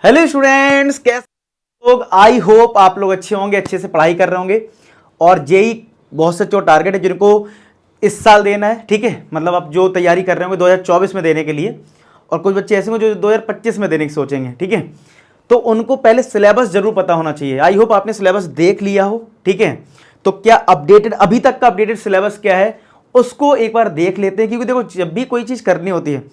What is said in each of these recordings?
Hello students, कैसे लोग। I hope आप लोग अच्छे होंगे, अच्छे से पढ़ाई कर रहे होंगे। और जेई बहुत से जो टारगेट है जिनको इस साल देना है, ठीक है, मतलब आप जो तैयारी कर रहे होंगे 2024 में देने के लिए, और कुछ बच्चे ऐसे होंगे जो 2025 में देने की सोचेंगे, ठीक है। तो उनको पहले सिलेबस जरूर पता होना चाहिए। आई होप आपने सिलेबस देख लिया हो, ठीक है। तो क्या अपडेटेड, अभी तक का अपडेटेड सिलेबस क्या है उसको एक बार देख लेते हैं, क्योंकि देखो जब भी कोई चीज़ करनी होती है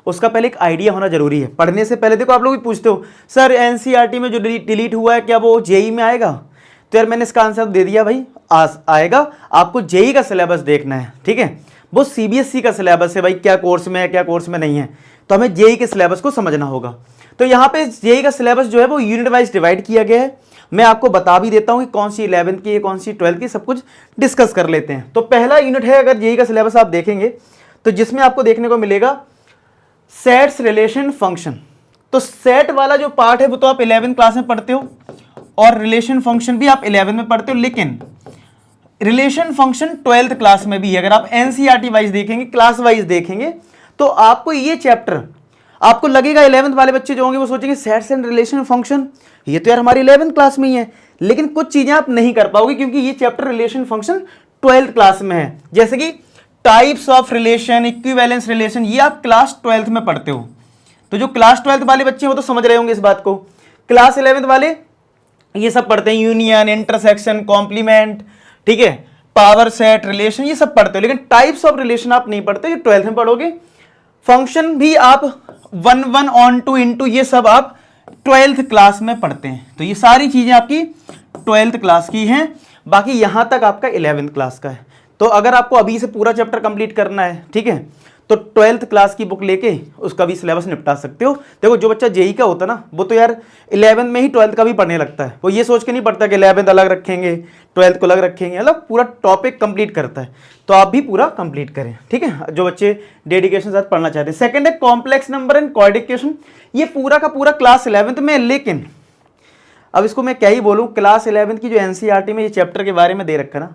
उसका पहले एक आइडिया होना जरूरी है। पढ़ने से पहले देखो आप लोग भी पूछते हो सर एनसीईआरटी में जो डिलीट हुआ है क्या वो जेई में आएगा, तो यार मैंने इसका आंसर दे दिया भाई, आएगा। आपको जेई का सिलेबस देखना है, ठीक है। वो सीबीएसई का सिलेबस है भाई, क्या कोर्स में है क्या कोर्स में नहीं है, तो हमें जेई के सिलेबस को समझना होगा। तो यहाँ पे जेई का सिलेबस जो है वो यूनिट वाइज डिवाइड किया गया है। मैं आपको बता भी देता हूँ कि कौन सी 11th की है कौन सी 12th की, सब कुछ डिस्कस कर लेते हैं। तो पहला यूनिट है, अगर जेई का सिलेबस आप देखेंगे तो जिसमें आपको देखने को मिलेगा सेट्स रिलेशन फंक्शन। तो सेट वाला जो पार्ट है वो तो आप 11th क्लास में पढ़ते हो, और रिलेशन फंक्शन भी आप 11th में पढ़ते हो, लेकिन रिलेशन फंक्शन 12th क्लास में भी है। अगर आप एनसीईआरटी वाइज देखेंगे, क्लास वाइज देखेंगे, तो आपको ये चैप्टर आपको लगेगा 11th वाले बच्चे जो होंगे वो सोचेंगे सेट्स एंड रिलेशन फंक्शन, ये तो यार हमारी 11th क्लास में ही है। लेकिन कुछ चीजें आप नहीं कर पाओगे क्योंकि ये chapter relation function 12th class में है। जैसे कि types of relation, equivalence relation, ये आप क्लास 12th में पढ़ते हो। तो जो क्लास 12th वाले बच्चे हैं वो तो समझ रहे होंगे इस बात को। क्लास 11th वाले ये सब पढ़ते हैं, यूनियन, इंटरसेक्शन, कॉम्प्लीमेंट, ठीक है, पावर सेट, रिलेशन, ये सब पढ़ते हो। लेकिन टाइप्स ऑफ रिलेशन आप नहीं पढ़ते, ये 12th में पढ़ोगे। फंक्शन भी आप 1 1 ऑन 2 इंटू, ये सब आप 12th क्लास में पढ़ते हैं। तो ये सारी चीजें आपकी 12th क्लास की हैं, बाकी यहां तक आपका 11th क्लास का है। तो अगर आपको अभी से पूरा चैप्टर कंप्लीट करना है, ठीक है, तो 12th क्लास की बुक लेके उसका भी सिलेबस निपटा सकते हो। देखो जो बच्चा जेई का होता है ना, वो तो यार 11th में ही 12th का भी पढ़ने लगता है। वो ये सोच के नहीं पढ़ता कि 11th अलग रखेंगे 12th को अलग रखेंगे, मतलब पूरा टॉपिक कंप्लीट करता है। तो आप भी पूरा कंप्लीट करें, ठीक है, जो बच्चे डेडिकेशन के साथ पढ़ना चाहते हैं। सेकंड है कॉम्प्लेक्स नंबर एंड कोएडिकेशन, ये पूरा का पूरा क्लास 11th में। लेकिन अब इसको मैं क्या ही बोलूँ, क्लास 11th की जो एनसीईआरटी में ये चैप्टर के बारे में दे रखा ना,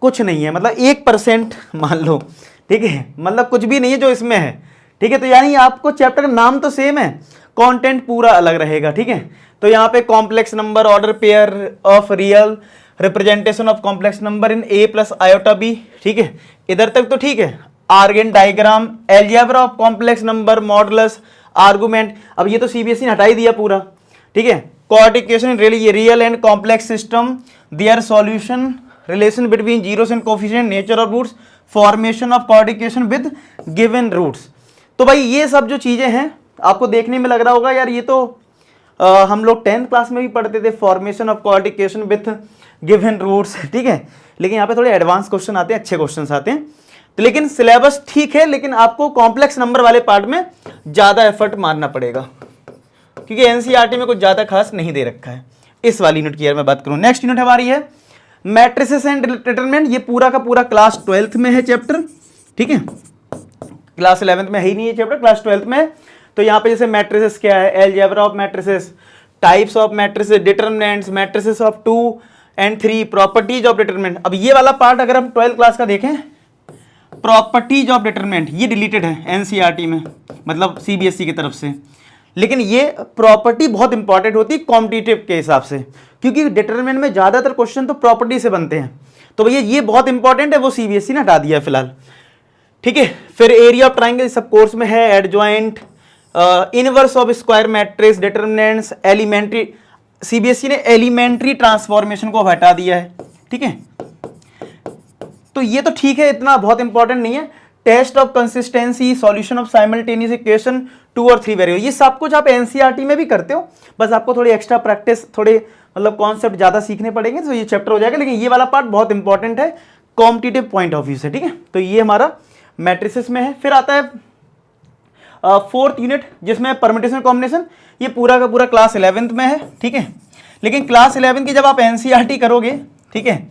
कुछ नहीं है, मतलब 1% मान लो, ठीक है, मतलब कुछ भी नहीं है जो इसमें है, ठीक है। तो यानी आपको चैप्टर का नाम तो सेम है, कंटेंट पूरा अलग रहेगा, ठीक है। तो यहाँ पे complex number, order pair of real, representation of complex number in a plus iota B, ठीक है, इधर तक तो ठीक है। Argand diagram, algebra of complex number, modulus, argument, अब ये तो सीबीएसई ने हटा ही दिया पूरा, ठीक है। Coordination real and complex system, there solution, relation between zeros and coefficient, nature of roots, formation of coordination with given roots. तो भाई ये सब जो चीजें हैं आपको देखने में लग रहा होगा यार ये तो हम लोग 10th क्लास में भी पढ़ते थे, formation of coordination with given roots, ठीक है। लेकिन यहाँ पे थोड़े एडवांस क्वेश्चन आते हैं, अच्छे क्वेश्चन आते हैं। तो लेकिन सिलेबस ठीक है, लेकिन आपको कॉम्प्लेक्स नंबर वाले पार्ट में ज्यादा एफर्ट मारना पड़ेगा, क्योंकि एनसीईआरटी में कुछ ज्यादा खास नहीं दे रखा है। इस वाली यूनिट की यार मैं बात करूं, नेक्स्ट यूनिट हमारी है मैट्रिसेस एंड डिटरमिनेंट। ये पूरा का पूरा क्लास 12th में है चैप्टर, ठीक है, क्लास 11th में है ही नहीं है चैप्टर, क्लास 12th में है। तो यहाँ पे जैसे मैट्रिसेस क्या है, algebra of matrices, types of matrices, determinants, matrices of 2 and 3, properties of determinant. अब ये वाला पार्ट अगर हम 12th क्लास का देखें, प्रॉपर्टीज ऑफ डिटरमिनेंट, ये डिलीटेड है एनसीईआरटी में, मतलब सीबीएसई की तरफ से। लेकिन ये प्रॉपर्टी बहुत इंपॉर्टेंट होती है कॉम्पिटिटिव के हिसाब से, क्योंकि डिटरमिनेंट में ज्यादातर क्वेश्चन तो प्रॉपर्टी से बनते हैं। तो भैया ये बहुत इंपॉर्टेंट है, वो सीबीएसई ने हटा दिया है फिलहाल, ठीक है। फिर एरिया ऑफ ट्राइंगल सब कोर्स में है, adjoint, inverse of square matrix, determinants, elementary, CBSE ने एलिमेंट्री ट्रांसफॉर्मेशन को हटा दिया है, ठीक है। तो ये तो ठीक है, इतना बहुत इंपॉर्टेंट नहीं है। Test of consistency, solution of simultaneous equation 2 और 3 वेरिएबल, ये सब कुछ आप एनसीईआरटी में भी करते हो, बस आपको थोड़ी एक्स्ट्रा प्रैक्टिस, थोड़े मतलब कॉन्सेप्ट ज्यादा सीखने पड़ेंगे तो ये चैप्टर हो जाएगा। लेकिन ये वाला पार्ट बहुत इंपॉर्टेंट है कॉम्पिटिटिव पॉइंट ऑफ व्यू से, ठीक है। तो ये हमारा मैट्रिसेस में है। फिर आता है 4th यूनिट जिसमें परम्यूटेशन कॉम्बिनेशन, ये पूरा का पूरा क्लास 11th में है, ठीक है। लेकिन क्लास 11th की जब आप एनसीईआरटी करोगे, ठीक है,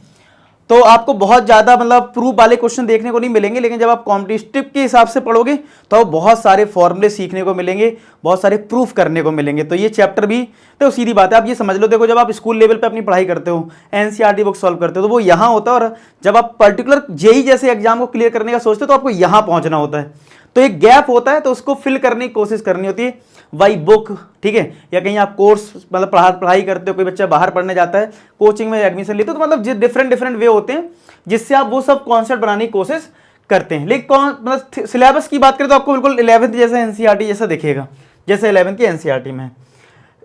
तो आपको बहुत ज़्यादा मतलब प्रूफ वाले क्वेश्चन देखने को नहीं मिलेंगे। लेकिन जब आप कॉम्पिटिटिव के हिसाब से पढ़ोगे तो बहुत सारे फॉर्मूले सीखने को मिलेंगे, बहुत सारे प्रूफ करने को मिलेंगे। तो ये चैप्टर भी तो सीधी बात है, आप ये समझ लो। देखो जब आप स्कूल लेवल पे अपनी पढ़ाई करते हो, एनसीईआरटी बुक सॉल्व करते हो, तो वो यहाँ होता है, और जब आप पर्टिकुलर जेई जैसे एग्जाम को क्लियर करने का सोचते हो तो आपको यहाँ पहुँचना होता है। तो एक गैप होता है, तो उसको फिल करने की कोशिश करनी होती है। बाई बुक, ठीक है, या कहीं आप कोर्स मतलब पढ़ाई करते हो, कोई बच्चा बाहर पढ़ने जाता है, कोचिंग में एडमिशन लेते हो, तो मतलब डिफरेंट डिफरेंट वे होते हैं जिससे आप वो सब कॉन्सेप्ट बनाने की कोशिश करते हैं। लेकिन मतलब सिलेबस की बात करें तो आपको बिल्कुल 11th जैसा एनसीईआरटी जैसा दिखेगा, जैसे 11th की एनसीईआरटी में।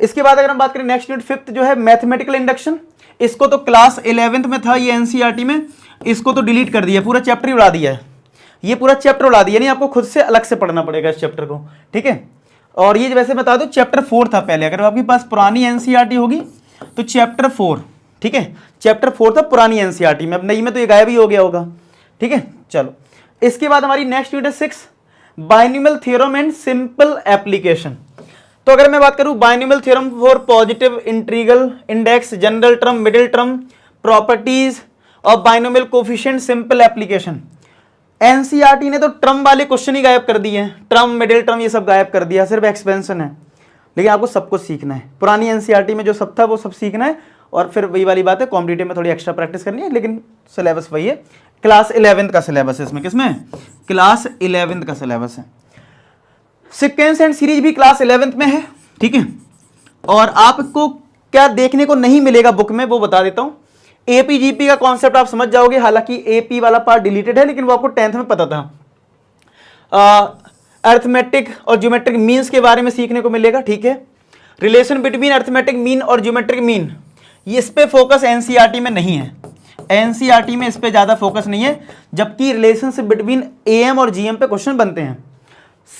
इसके बाद अगर हम बात करें नेक्स्ट यूनिट 5th जो है मैथमेटिकल इंडक्शन, इसको तो क्लास 11th में था ये एनसीईआरटी में, इसको तो डिलीट कर दिया, पूरा चैप्टर ही उड़ा दिया है, ये पूरा चैप्टर उड़ा दिया, नहीं आपको खुद से अलग से पढ़ना पड़ेगा इस चैप्टर को, ठीक है। और ये वैसे बता दो चैप्टर 4 था पहले, अगर आपके पास पुरानी एनसीईआरटी होगी तो चैप्टर 4, ठीक है, चैप्टर 4 था पुरानी एनसीईआरटी में, अब नई में तो ये गायब ही हो गया होगा, ठीक है। चलो इसके बाद हमारी next unit 6 binomial theorem and simple application. तो अगर मैं बात करूं binomial theorem for positive integral index, general term, middle term, properties और binomial coefficient, simple application, NCERT ने तो टर्म वाले क्वेश्चन ही गायब कर दिए हैं, टर्म मिडिल टर्म ये सब गायब कर दिया, सिर्फ एक्सपेंशन है, लेकिन आपको सब कुछ सीखना है। पुरानी एनसीईआरटी में जो सब था वो सब सीखना है, और फिर वही वाली बात है कॉम्पिटिटिव में थोड़ी एक्स्ट्रा प्रैक्टिस करनी है, लेकिन सिलेबस वही है, क्लास 11th का सिलेबस है इसमें, किसमें, क्लास 11th का सिलेबस है। सीक्वेंस एंड सीरीज भी क्लास 11th में है, ठीक है। और आपको क्या देखने को नहीं मिलेगा बुक में वो बता देता हूं, एपीजीपी का कॉन्सेप्ट आप समझ जाओगे, हालांकि एपी वाला पार्ट डिलीटेड है, लेकिन वो आपको 10th में पता था। अर्थमेटिक और ज्योमेट्रिक मीन्स के बारे में सीखने को मिलेगा, ठीक है। रिलेशन बिटवीन अर्थमेटिक मीन और ज्योमेट्रिक मीन, ये इस पे फोकस एनसीईआरटी में नहीं है, एनसीईआरटी में इस पे ज्यादा फोकस नहीं है, जबकि रिलेशनशिप बिटवीन एएम और जीएम पे क्वेश्चन बनते हैं।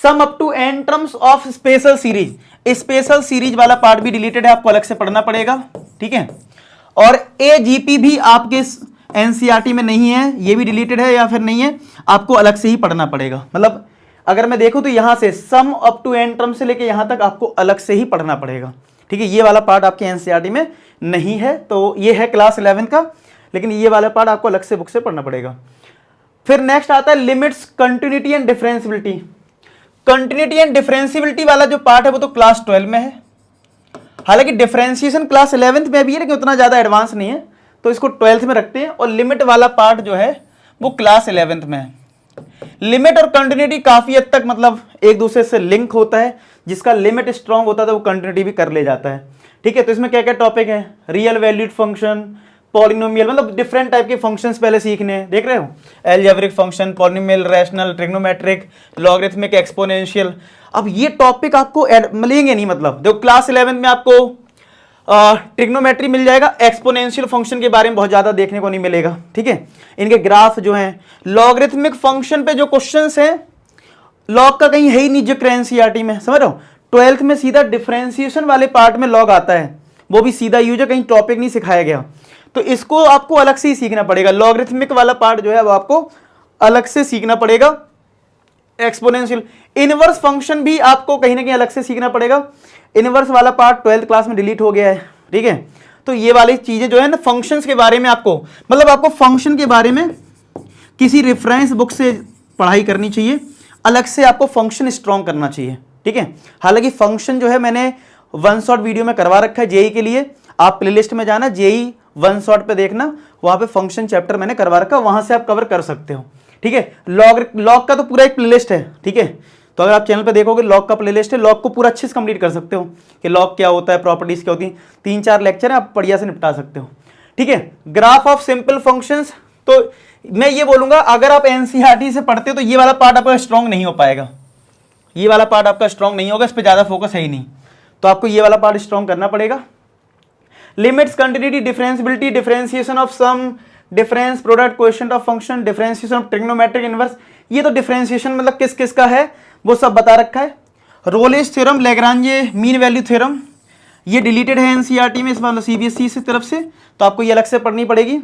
Sum up to n terms of special series, special series वाला पार्ट भी डिलीटेड है, आपको अलग से पढ़ना पड़ेगा, ठीक है। और एजीपी भी आपके एनसीईआरटी में नहीं है, ये भी डिलीटेड है या फिर नहीं है, आपको अलग से ही पढ़ना पड़ेगा। मतलब अगर मैं देखूं तो यहां से sum up to n term से लेके यहां तक आपको अलग से ही पढ़ना पड़ेगा, ठीक है। ये वाला पार्ट आपके एनसीईआरटी में नहीं है, तो ये है क्लास 11 का, लेकिन ये वाला पार्ट आपको अलग से बुक से पढ़ना पड़ेगा। फिर नेक्स्ट आता है limits, continuity and differentiability. Continuity and differentiability वाला जो पार्ट है वो तो क्लास 12 में है, हालांकि डिफरेंशिएशन क्लास 11th में भी है, लेकिन उतना ज्यादा एडवांस नहीं है, तो इसको 12th में रखते हैं। और लिमिट वाला पार्ट जो है वो क्लास 11th में है। लिमिट और कंटिन्यूटी काफी हद तक मतलब एक दूसरे से लिंक होता है, जिसका लिमिट स्ट्रांग होता है तो वो कंटिन्यूटी भी कर ले जाता है, ठीक है। तो इसमें क्या क्या टॉपिक है, रियल वैल्यूड फंक्शन, पॉलिनोमियल, मतलब डिफरेंट टाइप के फंक्शंस पहले सीखने हैं, देख रहे हो, algebraic function, polynomial, rational, trigonometric, logarithmic, exponential. अब ये टॉपिक आपको मिलेंगे नहीं, मतलब देखो क्लास 11 में आपको ट्रिग्नोमेट्री मिल जाएगा, एक्सपोनेंशियल फंक्शन के बारे में बहुत ज्यादा देखने को नहीं मिलेगा, ठीक है। इनके ग्राफ जो हैं, लॉगरिथमिक फंक्शन पे जो क्वेश्चंस हैं, लॉग का कहीं है ही नहीं जिक्र एनसीईआरटी में, समझ रहे हो। 12th में सीधा डिफरेंशिएशन वाले पार्ट में लॉग आता है, वो भी सीधा यूज है, कहीं टॉपिक नहीं सिखाया गया, तो इसको आपको अलग से ही सीखना पड़ेगा। लॉगरिथमिक वाला पार्ट जो है वो आपको अलग से सीखना पड़ेगा। एक्सपोनेंशियल, इनवर्स फंक्शन भी आपको कहीं ना कहीं अलग से सीखना पड़ेगा। इनवर्स वाला पार्ट 12th क्लास में डिलीट हो गया है, ठीक है। तो ये वाली चीजें जो है ना फंक्शंस के बारे में आपको, मतलब आपको फंक्शन के बारे में किसी रेफरेंस बुक से पढ़ाई करनी चाहिए, अलग से आपको फंक्शन स्ट्रॉन्ग करना चाहिए, ठीक है। हालांकि फंक्शन जो है मैंने वन शॉट वीडियो में करवा रखा है जेई के लिए, आप प्लेलिस्ट में जाना, जेई वन शॉट पे देखना, वहां पे फंक्शन चैप्टर मैंने करवा रखा, वहां से आप कवर कर सकते हो, ठीक है। लॉग का तो पूरा एक प्लेलिस्ट है, ठीक है। तो अगर आप चैनल पे देखोगे लॉग का प्लेलिस्ट है, लॉग को पूरा अच्छे से कंप्लीट कर सकते हो कि लॉग क्या होता है, प्रॉपर्टीज क्या होती है, 3-4 लेक्चर है, आप बढ़िया से निपटा सकते हो, ठीक है। ग्राफ ऑफ सिंपल फंक्शंस, तो मैं ये बोलूंगा अगर आप एनसीईआरटी से पढ़ते हो तो ये वाला पार्ट आपका स्ट्रॉन्ग नहीं हो पाएगा, ये वाला पार्ट आपका स्ट्रॉन्ग नहीं होगा, इस पर ज्यादा फोकस है ही नहीं, तो आपको ये वाला पार्ट स्ट्रॉन्ग करना पड़ेगा। Limits, continuity, differentiability, differentiation of sum, difference product, question of function, differentiation of trigonometric inverse, ये तो डिफरेंशिएशन मतलब किस किस का है वो सब बता रखा है। Rolle's theorem, Lagrange mean value theorem, ये डिलीटेड है एनसीईआरटी में, इस मतलब सीबीएसई की तरफ से, तो आपको ये अलग से पढ़नी पड़ेगी।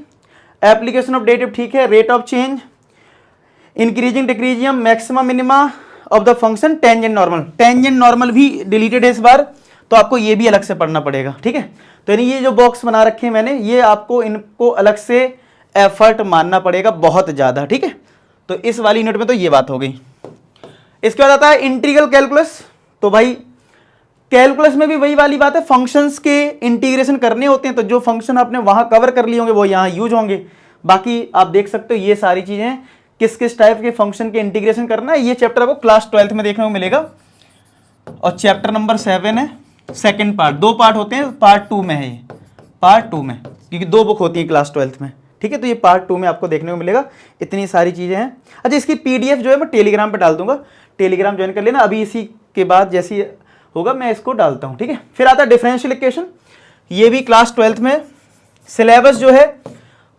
एप्लीकेशन ऑफ डेरिवेटिव, ठीक है। Rate of change, increasing decreasing, maximum minima of the function, tangent normal, tangent normal भी डिलीटेड है इस बार, तो आपको ये भी अलग से पढ़ना पड़ेगा, ठीक है। तो यानी ये जो बॉक्स बना रखे हैं मैंने, ये आपको इनको अलग से एफर्ट मानना पड़ेगा बहुत ज्यादा, ठीक है। तो इस वाली यूनिट में तो ये बात हो गई। इसके बाद आता है इंटीग्रल कैलकुलस, तो भाई कैलकुलस में भी वही वाली बात है, फंक्शंस के इंटीग्रेशन करने होते हैं, तो जो फंक्शन आपने वहां कवर कर लिए होंगे वो यहाँ यूज होंगे। बाकी आप देख सकते हो ये सारी चीजें किस किस टाइप के फंक्शन के इंटीग्रेशन करना है, ये चैप्टर आपको क्लास 12th में देखने को मिलेगा। और चैप्टर नंबर 7 है सेकंड पार्ट। 2 पार्ट होते हैं, पार्ट 2 में है ये, पार्ट 2 में, क्योंकि 2 बुक होती है क्लास 12th में, ठीक है। तो ये पार्ट 2 में आपको देखने को मिलेगा, इतनी सारी चीज़ें हैं। अच्छा, इसकी PDF जो है मैं टेलीग्राम पे डाल दूंगा, टेलीग्राम ज्वाइन कर लेना। अभी इसी के बाद जैसी होगा मैं इसको डालता हूँ, ठीक है। फिर आता है डिफरेंशियल इक्वेशन, ये भी क्लास 12th में। सिलेबस जो है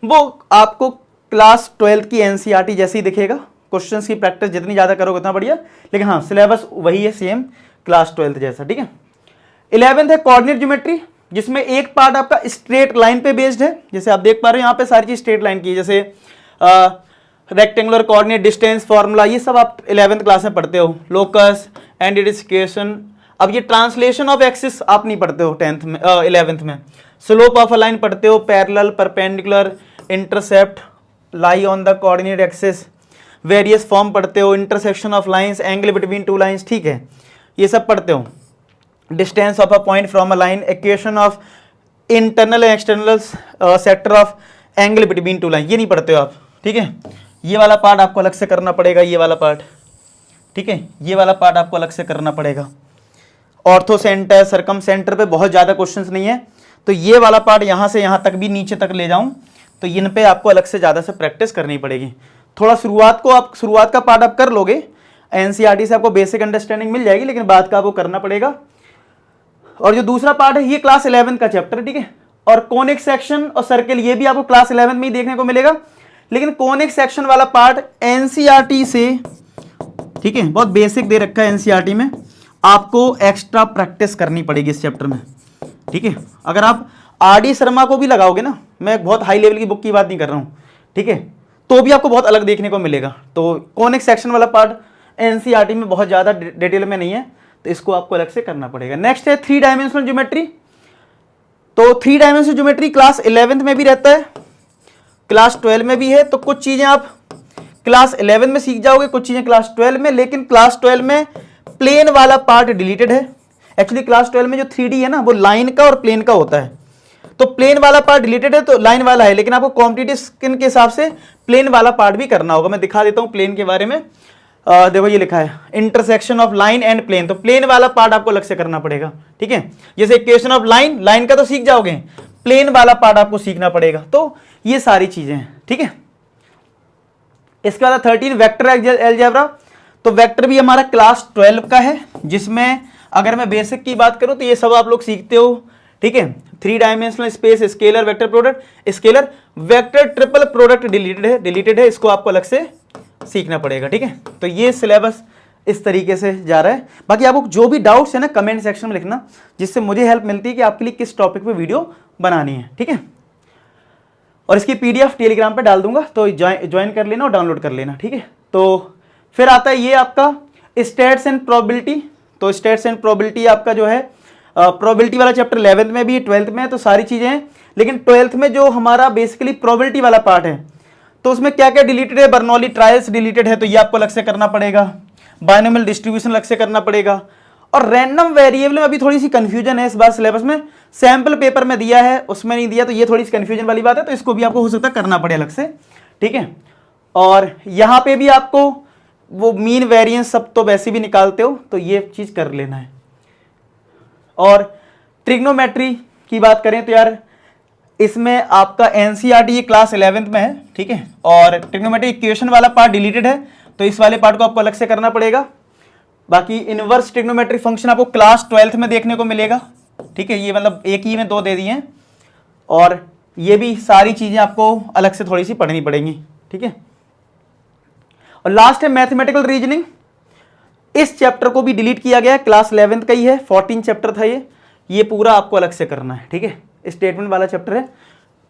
वो आपको क्लास 12th की NCERT जैसे ही दिखेगा, क्वेश्चंस की प्रैक्टिस जितनी ज़्यादा करोगे उतना बढ़िया, लेकिन हाँ सिलेबस वही है सेम क्लास 12th जैसा, ठीक है। 11th है कोऑर्डिनेट ज्योमेट्री, जिसमें एक पार्ट आपका स्ट्रेट लाइन पे बेस्ड है, जैसे आप देख पा रहे हो यहाँ पे सारी चीज स्ट्रेट लाइन की है, जैसे रेक्टेंगुलर कोऑर्डिनेट, डिस्टेंस फार्मूला, ये सब आप 11th क्लास में पढ़ते हो। Locus and it's equation. अब ये ट्रांसलेशन ऑफ एक्सिस आप नहीं पढ़ते हो 10th में 11th में। स्लोप ऑफ अ लाइन पढ़ते हो, parallel, perpendicular, intercept, lie on the coordinate axis, various form पढ़ते हो, intersection of lines, angle between two lines, ठीक है, ये सब पढ़ते हो। Distance of a point from a line, equation of internal and external sector of angle between two line, ये नहीं पढ़ते हो आप, ठीक है। ये वाला पार्ट आपको अलग से करना पड़ेगा, ये वाला पार्ट, ठीक है, ये वाला पार्ट आपको अलग से करना पड़ेगा। ऑर्थो सेंटर, सरकम सेंटर पे बहुत ज़्यादा क्वेश्चंस नहीं है, तो ये वाला पार्ट यहाँ से यहाँ तक भी नीचे तक ले जाऊँ तो इन पे आपको अलग से ज़्यादा से प्रैक्टिस करनी पड़ेगी। थोड़ा शुरुआत का पार्ट आप कर लोगे, NCERT से आपको बेसिक अंडरस्टैंडिंग मिल जाएगी, लेकिन बाद का आपको करना पड़ेगा। और जो दूसरा पार्ट है ये क्लास 11 का चैप्टर है, ठीक है। और कॉनिक सेक्शन और सर्किल ये भी आपको क्लास 11 में ही देखने को मिलेगा, लेकिन कॉनिक सेक्शन वाला पार्ट NCERT से, ठीक है, बहुत बेसिक दे रखा है NCERT में, आपको एक्स्ट्रा प्रैक्टिस करनी पड़ेगी इस चैप्टर में, ठीक है। अगर आप RD शर्मा को भी लगाओगे ना, मैं बहुत हाई लेवल की बुक की बात नहीं कर रहा हूँ, ठीक है, तो भी आपको बहुत अलग देखने को मिलेगा। तो कॉनिक सेक्शन वाला पार्ट NCERT में बहुत ज़्यादा डिटेल में नहीं है, तो इसको आपको अलग से करना पड़ेगा। नेक्स्ट है 3 डायमेंशनल ज्योमेट्री। तो 3 डायमेंशनल ज्योमेट्री क्लास 11th में भी रहता है, क्लास 12 में भी है। तो कुछ चीज़ें आप क्लास 11 में सीख जाओगे, कुछ चीज़ें क्लास 12 में, लेकिन क्लास 12 में प्लेन वाला पार्ट डिलीटेड है। एक्चुअली क्लास 12 में जो 3D है ना, वो लाइन का और प्लेन का होता है, तो प्लेन वाला पार्ट डिलीटेड है तो लाइन वाला है, लेकिन आपको कॉम्पिटिटिव स्किन के हिसाब से प्लेन वाला पार्ट भी करना होगा। मैं दिखा देता हूँ प्लेन के बारे में। देखो ये लिखा है intersection of line and plane, तो प्लेन वाला पार्ट आपको अलग से करना पड़ेगा, ठीक है। जैसे इक्वेशन ऑफ लाइन, लाइन का तो सीख जाओगे, प्लेन वाला पार्ट आपको सीखना पड़ेगा। तो ये सारी चीजें हैं, ठीक है। इसके बाद 13 वेक्टर अलजेब्रा। तो वेक्टर भी हमारा क्लास 12 का है, जिसमें अगर मैं बेसिक की बात करूं तो ये सब आप लोग सीखते हो, ठीक है। 3 dimensional space, scalar, vector product, scalar, vector triple product deleted है, इसको आपको अलग से सीखना पड़ेगा, ठीक है। तो ये सिलेबस इस तरीके से जा रहा है। बाकी आपको जो भी डाउट्स है ना कमेंट सेक्शन में लिखना, जिससे मुझे हेल्प मिलती है कि आपके लिए किस टॉपिक पे वीडियो बनानी है, ठीक है। और इसकी PDF टेलीग्राम पे डाल दूंगा, तो ज्वाइन कर लेना और डाउनलोड कर लेना, ठीक है। तो फिर आता है ये आपका स्टैट्स एंड प्रोबेबिलिटी। तो स्टैट्स एंड प्रोबेबिलिटी आपका जो है प्रोबेबिलिटी वाला चैप्टर 11th में भी है, 12th में है, तो सारी चीजें हैं। लेकिन 12th में जो हमारा बेसिकली प्रोबेबिलिटी वाला पार्ट है, तो उसमें क्या क्या डिलीटेड है, बर्नौली ट्रायल्स डिलीटेड है, तो ये आपको अलग से करना पड़ेगा। बायनोमियल डिस्ट्रीब्यूशन अलग से करना पड़ेगा। और रैंडम वेरिएबल में अभी थोड़ी सी कंफ्यूजन है इस बार सिलेबस में, सैंपल पेपर में दिया है उसमें नहीं दिया, तो ये थोड़ी सी कंफ्यूजन वाली बात है, तो इसको भी आपको हो सकता है करना पड़े अलग से, ठीक है। और यहाँ पे भी आपको वो मीन वेरिएंस सब तो वैसे भी निकालते हो, तो ये चीज कर लेना है। और ट्रिग्नोमेट्री की बात करें तो यार इसमें आपका NCERT ये क्लास 11th में है, ठीक है। और ट्रिग्नोमेट्री इक्वेशन वाला पार्ट डिलीटेड है, तो इस वाले पार्ट को आपको अलग से करना पड़ेगा। बाकी इनवर्स ट्रिग्नोमेट्री फंक्शन आपको क्लास 12th में देखने को मिलेगा, ठीक है। ये मतलब एक ही में 2 दे दिए हैं, और ये भी सारी चीजें आपको अलग से थोड़ी सी पढ़नी पड़ेंगी, ठीक है। और लास्ट है मैथमेटिकल रीजनिंग। इस चैप्टर को भी डिलीट किया गया है, क्लास 11th का ही है, 14 चैप्टर था ये पूरा आपको अलग से करना है, ठीक है। स्टेटमेंट वाला चैप्टर है,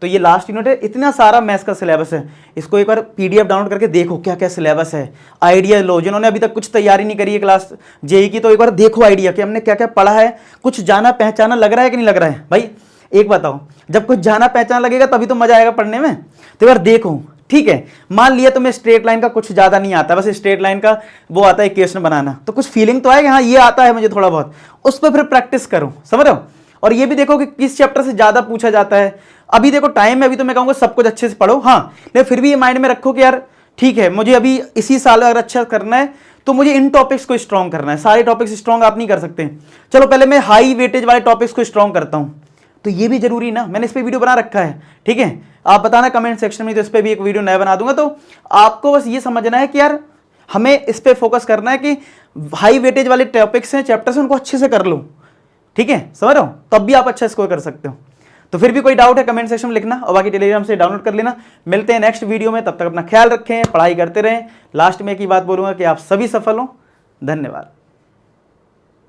तो ये लास्ट यूनिट है। इतना सारा मैथ्स का सिलेबस है, इसको एक बार PDF डाउनलोड करके देखो क्या क्या सिलेबस है, आइडिया लो। जिन्होंने अभी तक कुछ तैयारी नहीं करी है क्लास JEE की, तो एक बार देखो आइडिया कि हमने क्या क्या पढ़ा है, कुछ जाना पहचाना लग रहा है कि नहीं लग रहा है। भाई एक बताओ, जब कुछ जाना पहचाना लगेगा तभी तो मजा आएगा पढ़ने में। तो एक बार देखो, ठीक है। मान लिया तुम्हें स्ट्रेट लाइन का कुछ ज्यादा नहीं आता, बस स्ट्रेट लाइन का वो आता है इक्वेशन बनाना, तो कुछ फीलिंग तो आएगा, हाँ ये आता है मुझे थोड़ा बहुत, उस पर फिर प्रैक्टिस करो, समझ रहे हो। और ये भी देखो कि किस चैप्टर से ज्यादा पूछा जाता है। अभी देखो टाइम है, अभी तो मैं कहूंगा सब कुछ अच्छे से पढ़ो, हाँ, लेकिन फिर भी ये माइंड में रखो कि यार ठीक है, मुझे अभी इसी साल अगर अच्छा करना है तो मुझे इन टॉपिक्स को स्ट्रॉन्ग करना है, सारे टॉपिक्स स्ट्रॉन्ग आप नहीं कर सकते। चलो पहले मैं हाई वेटेज वाले टॉपिक्स को स्ट्रॉन्ग करता हूं, तो ये भी जरूरी ना, मैंने इस पर वीडियो बना रखा है, ठीक है। आप बताना कमेंट सेक्शन में, तो इस पर भी एक वीडियो नया बना दूंगा। तो आपको बस ये समझना है कि यार हमें इस पर फोकस करना है कि हाई वेटेज वाले टॉपिक्स हैं, चैप्टर्स हैं, उनको अच्छे से कर लो, ठीक है, समझ रहे हो, तब भी आप अच्छा स्कोर कर सकते हो। तो फिर भी कोई डाउट है कमेंट सेक्शन में लिखना, और बाकी टेलीग्राम से डाउनलोड कर लेना। मिलते हैं नेक्स्ट वीडियो में, तब तक अपना ख्याल रखें, पढ़ाई करते रहें। लास्ट में एक ही बात बोलूंगा कि आप सभी सफल हो। धन्यवाद।